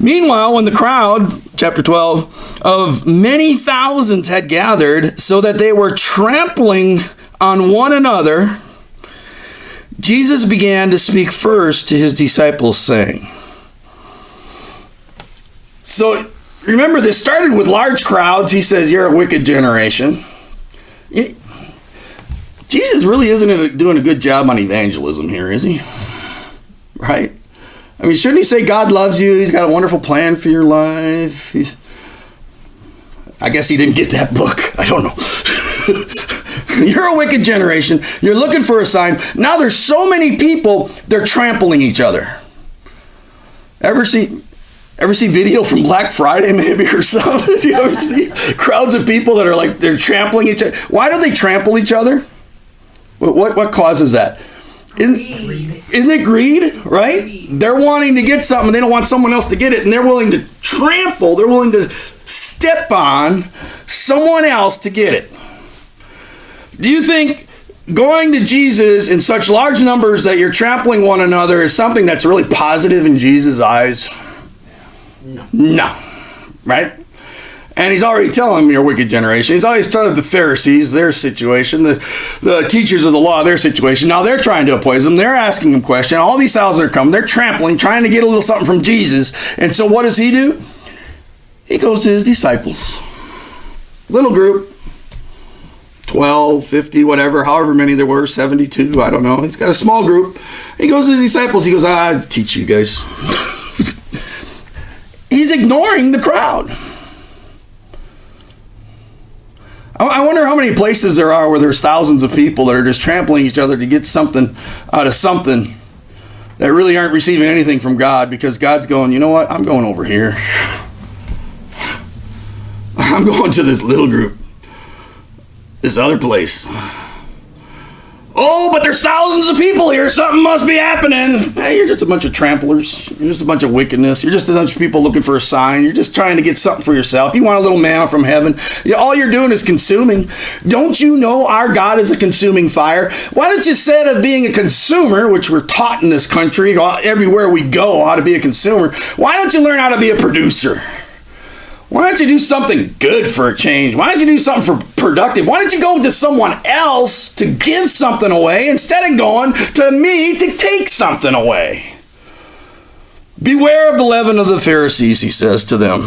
Meanwhile, when the crowd, chapter 12, of many thousands had gathered so that they were trampling on one another, Jesus began to speak first to his disciples, saying. So remember, this started with large crowds. He says, you're a wicked generation. Jesus really isn't doing a good job on evangelism here, is he? Right? I mean, shouldn't he say God loves you? He's got a wonderful plan for your life. I guess he didn't get that book. I don't know. You're a wicked generation. You're looking for a sign. Now there's so many people, they're trampling each other. Ever see video from Black Friday maybe or something? You ever see crowds of people that are like, they're trampling each other? Why do they trample each other? What causes that? Isn't it greed, right? Greed. They're wanting to get something. They don't want someone else to get it. And they're willing to trample. They're willing to step on someone else to get it. Do you think going to Jesus in such large numbers that you're trampling one another is something that's really positive in Jesus' eyes? No. Right? And he's already telling them you're a wicked generation. He's always told the Pharisees, their situation, the teachers of the law, their situation. Now they're trying to oppose him. They're asking him questions. All these thousands are coming. They're trampling, trying to get a little something from Jesus. And so what does he do? He goes to his disciples. Little group. 12, 50, whatever, however many there were, 72, I don't know. He's got a small group. He goes to his disciples. He goes, I teach you guys. He's ignoring the crowd. I wonder how many places there are where there's thousands of people that are just trampling each other to get something out of something that really aren't receiving anything from God, because God's going, you know what? I'm going over here. I'm going to this little group. This other place. Oh, but there's thousands of people here. Something must be happening. Hey, you're just a bunch of tramplers. You're just a bunch of wickedness. You're just a bunch of people looking for a sign. You're just trying to get something for yourself. You want a little manna from heaven. All you're doing is consuming. Don't you know our God is a consuming fire? Why don't you, instead of being a consumer, which we're taught in this country, everywhere we go, how to be a consumer, why don't you learn how to be a producer? Why don't you do something good for a change? Why don't you do something for productive? Why don't you go to someone else to give something away instead of going to me to take something away? Beware of the leaven of the Pharisees, he says to them.